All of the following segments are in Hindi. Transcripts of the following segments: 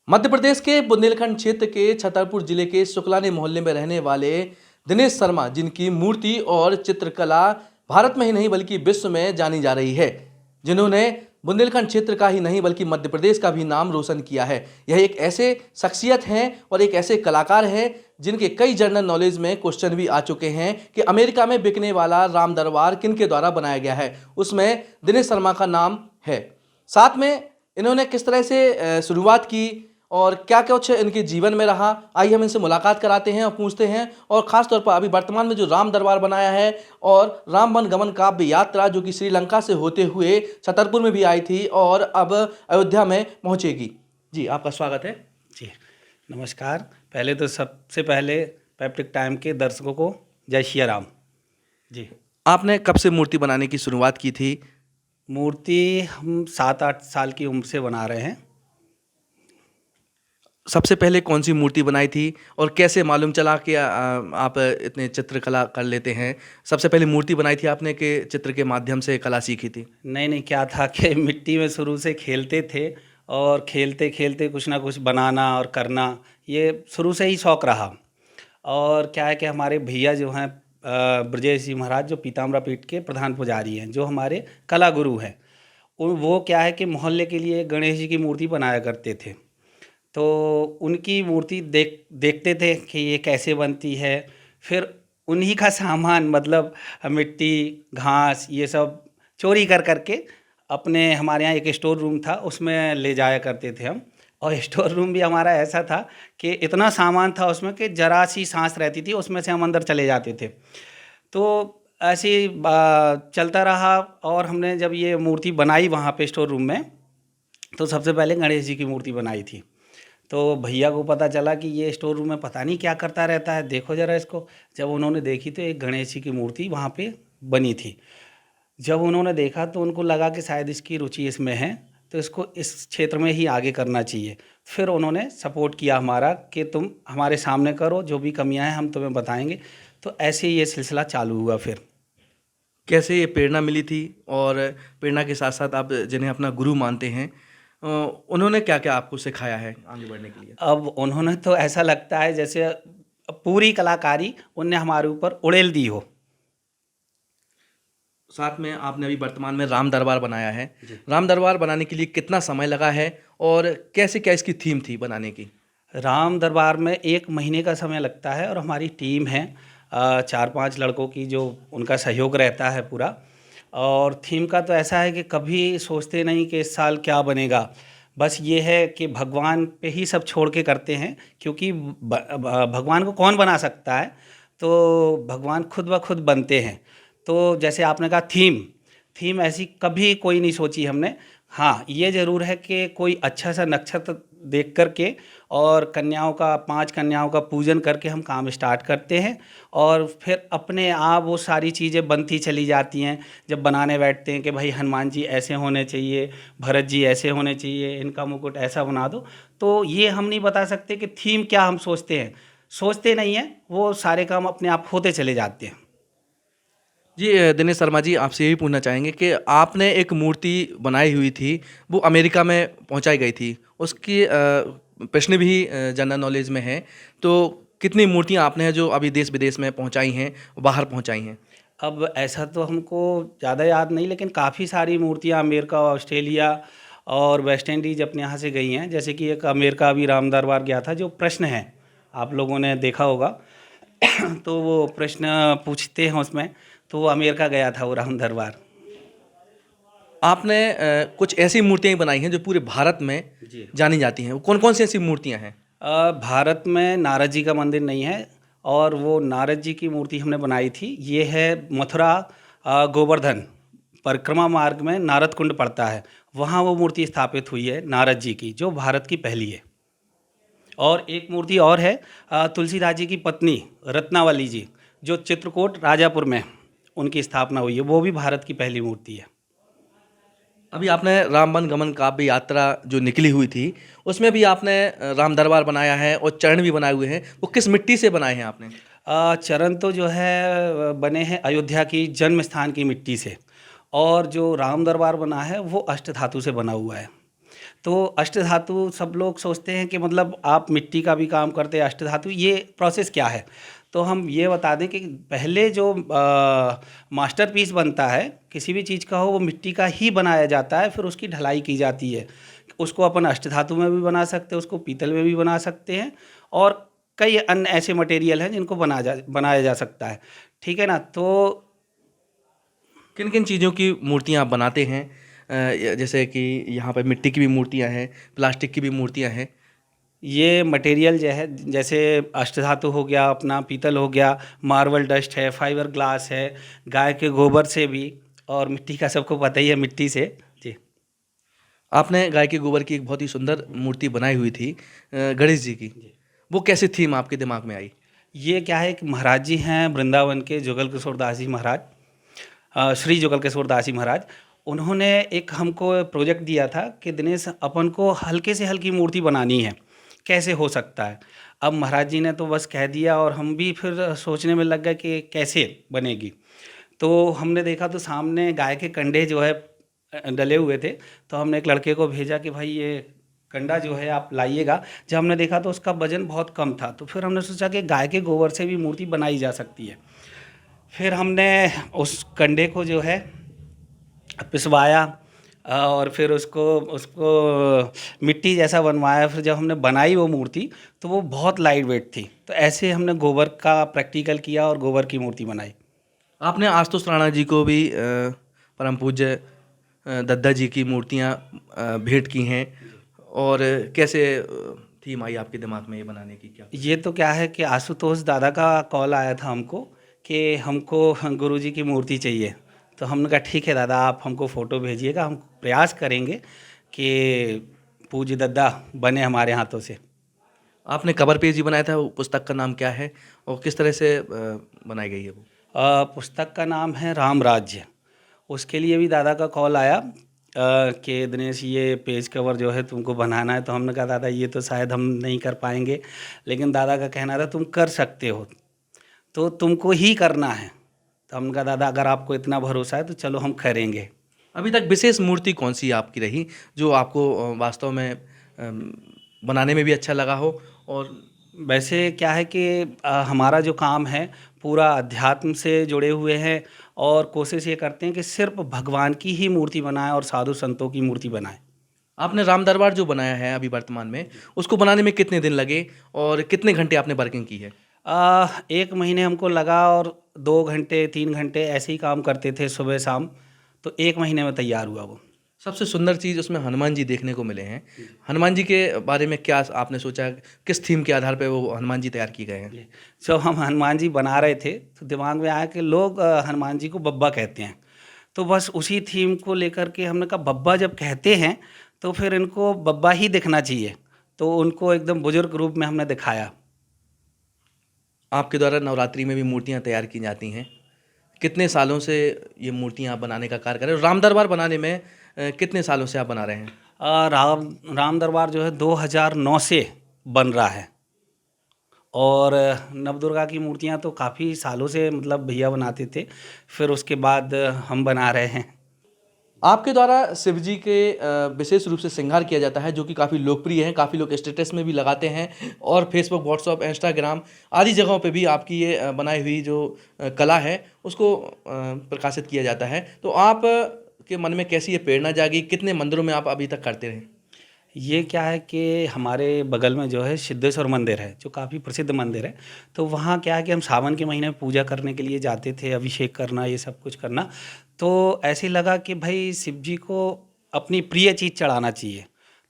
मध्य प्रदेश के बुंदेलखंड क्षेत्र के छतरपुर जिले के शुक्लानी मोहल्ले में रहने वाले दिनेश शर्मा, जिनकी मूर्ति और चित्रकला भारत में ही नहीं बल्कि विश्व में जानी जा रही है, जिन्होंने बुंदेलखंड क्षेत्र का ही नहीं बल्कि मध्य प्रदेश का भी नाम रोशन किया है। यह एक ऐसे शख्सियत हैं और एक ऐसे कलाकार हैं जिनके कई जनरल नॉलेज में क्वेश्चन भी आ चुके हैं कि अमेरिका में बिकने वाला राम दरबार किनके द्वारा बनाया गया है, उसमें दिनेश शर्मा का नाम है। साथ में इन्होंने किस तरह से शुरुआत की और क्या कुछ इनके जीवन में रहा, आइए हम इनसे मुलाकात कराते हैं और पूछते हैं। और ख़ास तौर पर अभी वर्तमान में जो राम दरबार बनाया है और राम वन गमन काव्य यात्रा जो कि श्रीलंका से होते हुए छतरपुर में भी आई थी और अब अयोध्या में पहुंचेगी। जी, आपका स्वागत है। जी नमस्कार। पहले तो सबसे पहले पैप्टिक टाइम के दर्शकों को जय श्री राम। जी, आपने कब से मूर्ति बनाने की शुरुआत की थी? मूर्ति हम 7-8 साल की उम्र से बना रहे हैं। सबसे पहले कौन सी मूर्ति बनाई थी और कैसे मालूम चला कि आप इतने चित्रकला कर लेते हैं? सबसे पहले मूर्ति बनाई थी आपने कि चित्र के माध्यम से कला सीखी थी? नहीं, क्या था कि मिट्टी में शुरू से खेलते थे और खेलते खेलते कुछ ना कुछ बनाना और करना, ये शुरू से ही शौक़ रहा। और क्या है कि हमारे भैया जो हैं ब्रजेश जी महाराज, जो पीताम्बरा पीठ के प्रधान पुजारी हैं, जो हमारे कला गुरु हैं, वो क्या है कि मोहल्ले के लिए गणेश जी की मूर्ति बनाया करते थे। तो उनकी मूर्ति देखते थे कि ये कैसे बनती है। फिर उन्हीं का सामान, मतलब मिट्टी, घास, ये सब चोरी कर करके अपने, हमारे यहाँ एक स्टोर रूम था, उसमें ले जाया करते थे हम। और स्टोर रूम भी हमारा ऐसा था कि इतना सामान था उसमें कि जरा सी सांस रहती थी उसमें से हम अंदर चले जाते थे। तो ऐसे ही चलता रहा। और हमने जब ये मूर्ति बनाई वहाँ पे स्टोर रूम में, तो सबसे पहले गणेश जी की मूर्ति बनाई थी। तो भैया को पता चला कि ये स्टोर रूम में पता नहीं क्या करता रहता है, देखो ज़रा इसको। जब उन्होंने देखी तो एक गणेश जी की मूर्ति वहाँ पे बनी थी। जब उन्होंने देखा तो उनको लगा कि शायद इसकी रुचि इसमें है, तो इसको इस क्षेत्र में ही आगे करना चाहिए। फिर उन्होंने सपोर्ट किया हमारा कि तुम हमारे सामने करो, जो भी कमियां हैं हम तुम्हें बताएंगे। तो ऐसे ही ये सिलसिला चालू हुआ। फिर कैसे ये प्रेरणा मिली थी और प्रेरणा के साथ साथ आप जिन्हें अपना गुरु मानते हैं, उन्होंने क्या क्या आपको सिखाया है आगे बढ़ने के लिए? अब उन्होंने तो ऐसा लगता है जैसे पूरी कलाकारी उनने हमारे ऊपर उड़ेल दी हो। साथ में आपने अभी वर्तमान में राम दरबार बनाया है। राम दरबार बनाने के लिए कितना समय लगा है और कैसे क्या इसकी थीम थी बनाने की? राम दरबार में 1 महीने का समय लगता है और हमारी टीम है 4-5 लड़कों की, जो उनका सहयोग रहता है पूरा। और थीम का तो ऐसा है कि कभी सोचते नहीं कि इस साल क्या बनेगा, बस ये है कि भगवान पे ही सब छोड़ के करते हैं, क्योंकि भगवान को कौन बना सकता है, तो भगवान खुद ब खुद बनते हैं। तो जैसे आपने कहा थीम ऐसी कभी कोई नहीं सोची हमने। हाँ, ये ज़रूर है कि कोई अच्छा सा नक्षत्र देख करके और 5 कन्याओं का पूजन करके हम काम स्टार्ट करते हैं। और फिर अपने आप वो सारी चीज़ें बनती चली जाती हैं। जब बनाने बैठते हैं कि भाई हनुमान जी ऐसे होने चाहिए, भरत जी ऐसे होने चाहिए, इनका मुकुट ऐसा बना दो, तो ये हम नहीं बता सकते कि थीम क्या हम सोचते नहीं हैं, वो सारे काम अपने आप होते चले जाते हैं। जी, दिनेश शर्मा जी, आपसे यही पूछना चाहेंगे कि आपने एक मूर्ति बनाई हुई थी, वो अमेरिका में पहुंचाई गई थी, उसकी प्रश्न भी जनरल नॉलेज में है, तो कितनी मूर्तियां आपने हैं जो अभी देश विदेश में पहुंचाई हैं, बाहर पहुंचाई हैं? अब ऐसा तो हमको ज़्यादा याद नहीं, लेकिन काफ़ी सारी मूर्तियाँ अमेरिका, ऑस्ट्रेलिया और वेस्ट इंडीज़ अपने यहाँ से गई हैं। जैसे कि एक अमेरिका अभी राम दरबार गया था, जो प्रश्न है आप लोगों ने देखा होगा तो वो प्रश्न पूछते हैं उसमें, तो वो अमेरिका गया था वो राम दरबार। आपने कुछ ऐसी मूर्तियां बनाई हैं जो पूरे भारत में जी, जानी जाती हैं, कौन कौन सी ऐसी मूर्तियां हैं? भारत में नारद जी का मंदिर नहीं है, और वो नारद जी की मूर्ति हमने बनाई थी। ये है मथुरा गोवर्धन परिक्रमा मार्ग में नारद कुंड पड़ता है, वहाँ वो मूर्ति स्थापित हुई है नारद जी की, जो भारत की पहली है। और एक मूर्ति और है तुलसीदास जी की पत्नी रत्नावली जी, जो चित्रकूट राजापुर में उनकी स्थापना हुई है, वो भी भारत की पहली मूर्ति है। अभी आपने राम वन गमन काव्य यात्रा जो निकली हुई थी, उसमें भी आपने राम दरबार बनाया है और चरण भी बनाए हुए हैं, वो किस मिट्टी से बनाए हैं आपने? चरण तो जो है बने हैं अयोध्या की जन्म स्थान की मिट्टी से, और जो राम दरबार बना है वो अष्ट धातु से बना हुआ है। तो अष्टधातु सब लोग सोचते हैं कि मतलब आप मिट्टी का भी काम करते हैं, अष्टधातु ये प्रोसेस क्या है। तो हम ये बता दें कि पहले जो मास्टरपीस बनता है किसी भी चीज़ का हो, वो मिट्टी का ही बनाया जाता है, फिर उसकी ढलाई की जाती है। उसको अपन अष्टधातु में भी बना सकते हैं, उसको पीतल में भी बना सकते हैं, और कई अन्य ऐसे मटेरियल हैं जिनको बनाया जा सकता है। ठीक है ना। तो किन किन चीज़ों की मूर्तियाँ आप बनाते हैं? जैसे कि यहाँ पर मिट्टी की भी मूर्तियाँ हैं, प्लास्टिक की भी मूर्तियाँ हैं। ये मटेरियल जो है, जैसे अष्टधातु हो गया, अपना पीतल हो गया, मार्बल डस्ट है, फाइबर ग्लास है, गाय के गोबर से भी, और मिट्टी का सबको पता ही है, मिट्टी से। जी। आपने गाय के गोबर की एक बहुत ही सुंदर मूर्ति बनाई हुई थी गणेश जी की। वो कैसे थीम आपके दिमाग में आई? ये क्या है कि महाराज जी हैं वृंदावन के, जुगल किशोर दास जी महाराज, श्री जुगल किशोर दास जी महाराज। उन्होंने एक हमको प्रोजेक्ट दिया था कि दिनेश अपन को हल्के से हल्की मूर्ति बनानी है, कैसे हो सकता है। अब महाराज जी ने तो बस कह दिया, और हम भी फिर सोचने में लग गए कि कैसे बनेगी। तो हमने देखा तो सामने गाय के कंडे जो है डले हुए थे। तो हमने एक लड़के को भेजा कि भाई ये कंडा जो है आप लाइएगा। जब हमने देखा तो उसका वजन बहुत कम था, तो फिर हमने सोचा कि गाय के गोबर से भी मूर्ति बनाई जा सकती है। फिर हमने उस कंडे को जो है पिसवाया, और फिर उसको उसको मिट्टी जैसा बनवाया। फिर जब हमने बनाई वो मूर्ति, तो वो बहुत लाइट वेट थी। तो ऐसे हमने गोबर का प्रैक्टिकल किया और गोबर की मूर्ति बनाई। आपने आशुतोष राणा जी को भी परम पूज्य दद्दा जी की मूर्तियाँ भेंट की हैं, और कैसे थीम आई आपके दिमाग में ये बनाने की? क्या ये तो क्या है कि आशुतोष दादा का कॉल आया था हमको कि हमको गुरुजी की मूर्ति चाहिए। तो हमने कहा ठीक है दादा, आप हमको फ़ोटो भेजिएगा, हम प्रयास करेंगे कि पूज्य दद्दा बने हमारे हाथों से। आपने कवर पेज ही बनाया था, वो पुस्तक का नाम क्या है और किस तरह से बनाई गई है वो? पुस्तक का नाम है राम राज्य। उसके लिए भी दादा का कॉल आया कि दिनेश ये पेज कवर जो है तुमको बनाना है। तो हमने कहा दादा ये तो शायद हम नहीं कर पाएंगे, लेकिन दादा का कहना था तुम कर सकते हो, तो तुमको ही करना है। तो हमने कहा दादा अगर आपको इतना भरोसा है तो चलो हम करेंगे। अभी तक विशेष मूर्ति कौन सी आपकी रही जो आपको वास्तव में बनाने में भी अच्छा लगा हो? और वैसे क्या है कि हमारा जो काम है पूरा अध्यात्म से जुड़े हुए हैं, और कोशिश ये करते हैं कि सिर्फ भगवान की ही मूर्ति बनाएं और साधु संतों की मूर्ति बनाएं। आपने राम दरबार जो बनाया है अभी वर्तमान में, उसको बनाने में कितने दिन लगे और कितने घंटे आपने वर्किंग की है? 1 महीने हमको लगा, और 2 घंटे 3 घंटे ऐसे ही काम करते थे सुबह शाम। तो 1 महीने में तैयार हुआ वो। सबसे सुंदर चीज़ उसमें हनुमान जी देखने को मिले हैं। हनुमान जी के बारे में क्या आपने सोचा, किस थीम के आधार पे वो हनुमान जी तैयार किए गए हैं? जब हम हनुमान जी बना रहे थे तो दिमाग में आया कि लोग हनुमान जी को बब्बा कहते हैं। तो बस उसी थीम को लेकर के हमने कहा बब्बा जब कहते हैं तो फिर इनको बब्बा ही दिखना चाहिए। तो उनको एकदम बुजुर्ग रूप में हमने दिखाया। आपके द्वारा नवरात्रि में भी मूर्तियाँ तैयार की जाती हैं। कितने सालों से ये मूर्तियाँ आप बनाने का कार्य कर रहे हो? राम दरबार बनाने में कितने सालों से आप बना रहे हैं? राम दरबार जो है 2009 से बन रहा है, और नवदुर्गा की मूर्तियाँ तो काफ़ी सालों से मतलब भैया बनाते थे, फिर उसके बाद हम बना रहे हैं। आपके द्वारा शिव जी के विशेष रूप से श्रृंगार किया जाता है, जो कि काफ़ी लोकप्रिय है, काफ़ी लोग स्टेटस में भी लगाते हैं, और फेसबुक, व्हाट्सअप, इंस्टाग्राम आदि जगहों पे भी आपकी ये बनाई हुई जो कला है उसको प्रकाशित किया जाता है। तो आप के मन में कैसी ये प्रेरणा जागी? कितने मंदिरों में आप अभी तक करते रहे? ये क्या है कि हमारे बगल में जो है सिद्धेश्वर मंदिर है, जो काफ़ी प्रसिद्ध मंदिर है। तो वहाँ क्या है कि हम सावन के महीने में पूजा करने के लिए जाते थे, अभिषेक करना, ये सब कुछ करना। तो ऐसे लगा कि भाई शिव जी को अपनी प्रिय चीज़ चढ़ाना चाहिए।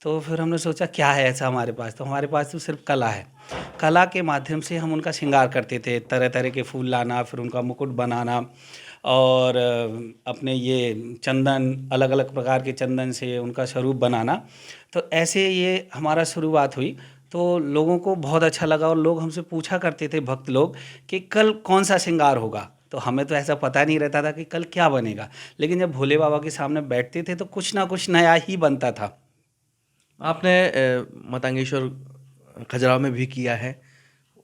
तो फिर हमने सोचा क्या है ऐसा हमारे पास। तो हमारे पास तो सिर्फ कला है। कला के माध्यम से हम उनका श्रृंगार करते थे, तरह तरह के फूल लाना, फिर उनका मुकुट बनाना, और अपने ये चंदन, अलग अलग प्रकार के चंदन से उनका स्वरूप बनाना। तो ऐसे ये हमारा शुरुआत हुई। तो लोगों को बहुत अच्छा लगा, और लोग हमसे पूछा करते थे, भक्त लोग, कि कल कौन सा श्रृंगार होगा। तो हमें तो ऐसा पता नहीं रहता था कि कल क्या बनेगा, लेकिन जब भोले बाबा के सामने बैठते थे तो कुछ ना कुछ नया ही बनता था। आपने मतंगेश्वर खजुराहो में भी किया है,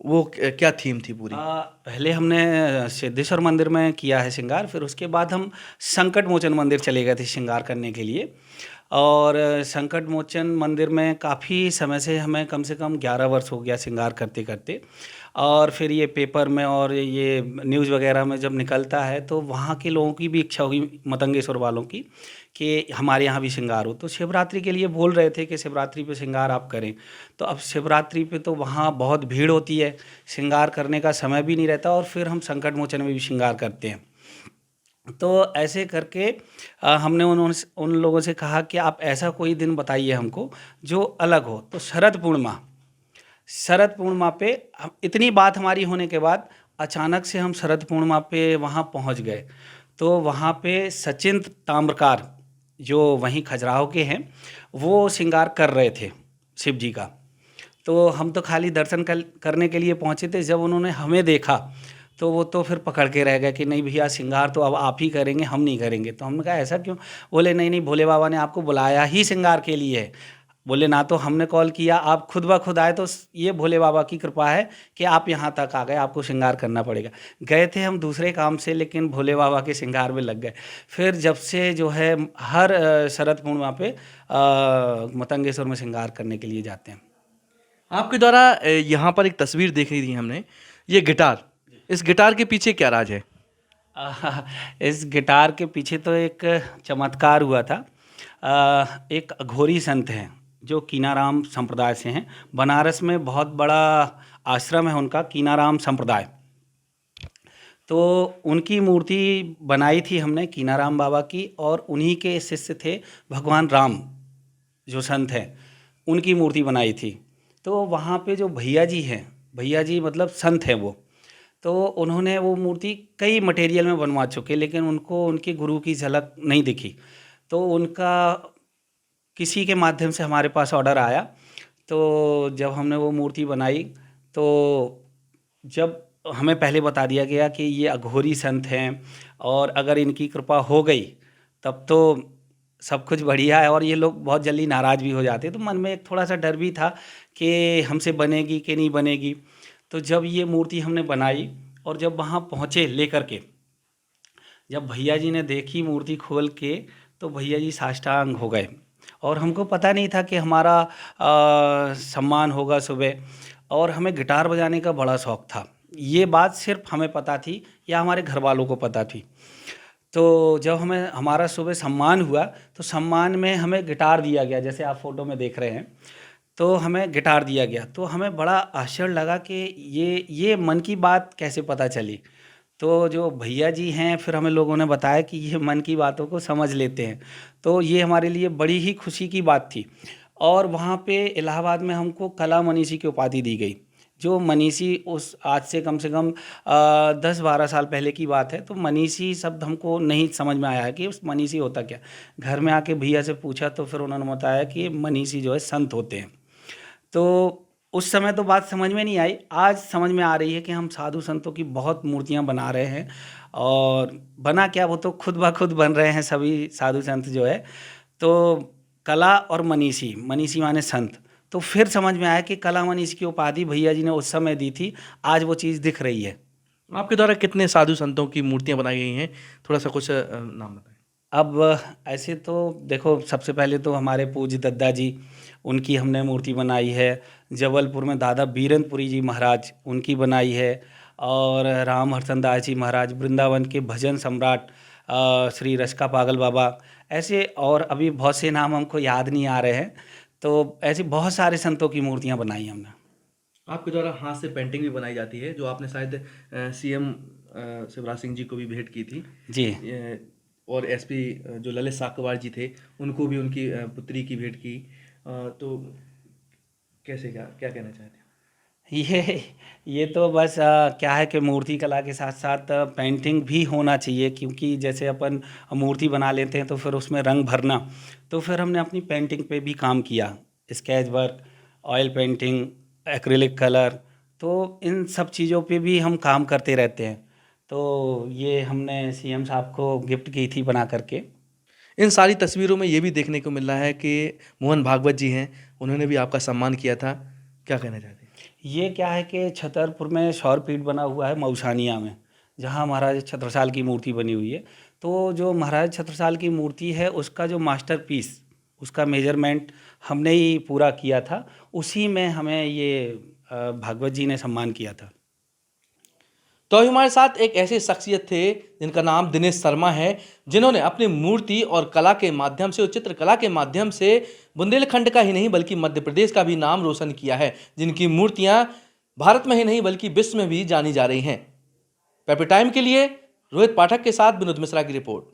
वो क्या थीम थी पूरी? पहले हमने सिद्धेश्वर मंदिर में किया है श्रृंगार, फिर उसके बाद हम संकट मोचन मंदिर चले गए थे श्रृंगार करने के लिए। और संकट मोचन मंदिर में काफ़ी समय से हमें कम से कम 11 वर्ष हो गया श्रृंगार करते करते। और फिर ये पेपर में और ये न्यूज़ वगैरह में जब निकलता है तो वहाँ के लोगों की भी इच्छा हुई, मतंगेश्वर वालों की, कि हमारे यहाँ भी श्रृंगार हो। तो शिवरात्रि के लिए बोल रहे थे कि शिवरात्रि पे श्रृंगार आप करें। तो अब शिवरात्रि पे तो वहाँ बहुत भीड़ होती है, श्रृंगार करने का समय भी नहीं रहता, और फिर हम संकट मोचन में भी श्रृंगार करते हैं। तो ऐसे करके हमने उन लोगों से कहा कि आप ऐसा कोई दिन बताइए हमको जो अलग हो। तो शरद पूर्णिमा पे इतनी बात हमारी होने के बाद अचानक से हम शरद पूर्णिमा पे वहाँ पहुँच गए। तो वहाँ पे सचिन ताम्रकार जो वहीं खजुराहो के हैं, वो श्रृंगार कर रहे थे शिव जी का। तो हम तो खाली दर्शन करने के लिए पहुँचे थे। जब उन्होंने हमें देखा तो वो तो फिर पकड़ के रह गए कि नहीं भैया, श्रृंगार तो अब आप ही करेंगे, हम नहीं करेंगे। तो हमने कहा ऐसा क्यों? बोले नहीं नहीं, भोले बाबा ने आपको बुलाया ही श्रृंगार के लिए है। बोले ना तो हमने कॉल किया, आप खुद ब खुद आए, तो ये भोले बाबा की कृपा है कि आप यहाँ तक आ गए, आपको श्रृंगार करना पड़ेगा। गए थे हम दूसरे काम से, लेकिन भोले बाबा के श्रृंगार में लग गए। फिर जब से जो है हर शरद पूर्णिमा पे मतंगेश्वर में श्रृंगार करने के लिए जाते हैं। आपके द्वारा यहाँ पर एक तस्वीर देख रही थी हमने, ये गिटार, इस गिटार के पीछे क्या राज है? इस गिटार के पीछे तो एक चमत्कार हुआ था। एक अघोरी संत हैं जो कीनाराम संप्रदाय से हैं। बनारस में बहुत बड़ा आश्रम है उनका, कीनाराम संप्रदाय। तो उनकी मूर्ति बनाई थी हमने, कीनाराम बाबा की, और उन्हीं के शिष्य थे भगवान राम जो संत हैं, उनकी मूर्ति बनाई थी। तो वहाँ पे जो भैया जी हैं, भैया जी मतलब संत हैं वो, तो उन्होंने वो मूर्ति कई मटेरियल में बनवा चुके, लेकिन उनको उनके गुरु की झलक नहीं दिखी। तो उनका किसी के माध्यम से हमारे पास ऑर्डर आया। तो जब हमने वो मूर्ति बनाई, तो जब हमें पहले बता दिया गया कि ये अघोरी संत हैं और अगर इनकी कृपा हो गई तब तो सब कुछ बढ़िया है, और ये लोग बहुत जल्दी नाराज़ भी हो जाते। तो मन में एक थोड़ा सा डर भी था कि हमसे बनेगी कि नहीं बनेगी। तो जब ये मूर्ति हमने बनाई और जब वहाँ पहुँचे लेकर के, जब भैया जी ने देखी मूर्ति खोल के, तो भैया जी साष्टांग हो गए। और हमको पता नहीं था कि हमारा सम्मान होगा सुबह, और हमें गिटार बजाने का बड़ा शौक़ था। ये बात सिर्फ हमें पता थी या हमारे घर वालों को पता थी। तो जब हमारा सुबह सम्मान हुआ, तो सम्मान में हमें गिटार दिया गया, जैसे आप फोटो में देख रहे हैं। तो हमें गिटार दिया गया, तो हमें बड़ा आश्चर्य लगा कि ये मन की बात कैसे पता चली। तो जो भैया जी हैं, फिर हमें लोगों ने बताया कि ये मन की बातों को समझ लेते हैं। तो ये हमारे लिए बड़ी ही खुशी की बात थी। और वहाँ पे इलाहाबाद में हमको कला मनीषी की उपाधि दी गई। जो मनीषी उस आज से कम 10-12 साल पहले की बात है। तो मनीषी शब्द हमको नहीं समझ में आया है कि उस मनीषी होता क्या। घर में आके भैया से पूछा तो फिर उन्होंने बताया कि मनीषी जो है संत होते हैं। तो उस समय तो बात समझ में नहीं आई, आज समझ में आ रही है कि हम साधु संतों की बहुत मूर्तियां बना रहे हैं। और बना क्या, वो तो खुद ब खुद बन रहे हैं सभी साधु संत जो है। तो कला और मनीषी, मनीषी माने संत, तो फिर समझ में आया कि कला मनीषी की उपाधि भैया जी ने उस समय दी थी, आज वो चीज़ दिख रही है। आपके द्वारा कितने साधु संतों की मूर्तियां बनाई गई हैं, थोड़ा सा कुछ नाम बताएं। अब ऐसे तो देखो, सबसे पहले तो हमारे पूज्य दद्दा जी, उनकी हमने मूर्ति बनाई है। जबलपुर में दादा बीरनपुरी जी महाराज, उनकी बनाई है। और राम हरचंद दास जी महाराज, वृंदावन के भजन सम्राट श्री रसका पागल बाबा, ऐसे और अभी बहुत से नाम हमको याद नहीं आ रहे हैं। तो ऐसे बहुत सारे संतों की मूर्तियाँ बनाई हमने। आपके द्वारा हाथ से पेंटिंग भी बनाई जाती है, जो आपने शायद सीएम शिवराज सिंह जी को भी भेंट की थी जी। और एसपी जो ललित साकवार जी थे, उनको भी उनकी पुत्री की भेंट की। तो कैसे क्या कहना चाहते हैं? ये तो बस क्या है कि मूर्ति कला के साथ साथ पेंटिंग भी होना चाहिए, क्योंकि जैसे अपन मूर्ति बना लेते हैं तो फिर उसमें रंग भरना, तो फिर हमने अपनी पेंटिंग पे भी काम किया। Sketch work, oil painting, acrylic colour, तो इन सब चीज़ों पे भी हम काम करते रहते हैं। तो ये हमने सीएम साहब को गिफ्ट की थी बना करके। इन सारी तस्वीरों में ये भी देखने को मिल रहा है कि मोहन भागवत जी हैं, उन्होंने भी आपका सम्मान किया था, क्या कहना चाहते हैं? ये क्या है कि छतरपुर में सौरपीठ बना हुआ है मऊसानिया में, जहाँ महाराज छत्रसाल की मूर्ति बनी हुई है। तो जो महाराज छत्रसाल की मूर्ति है, उसका जो मास्टरपीस उसका मेजरमेंट हमने ही पूरा किया था। उसी में हमें ये भागवत जी ने सम्मान किया था। तो अभी हमारे साथ एक ऐसे शख्सियत थे जिनका नाम दिनेश शर्मा है, जिन्होंने अपनी मूर्ति और कला के माध्यम से और चित्रकला के माध्यम से बुंदेलखंड का ही नहीं बल्कि मध्य प्रदेश का भी नाम रोशन किया है, जिनकी मूर्तियां भारत में ही नहीं बल्कि विश्व में भी जानी जा रही हैं। पेपर टाइम के लिए रोहित पाठक के साथ विनोद मिश्रा की रिपोर्ट।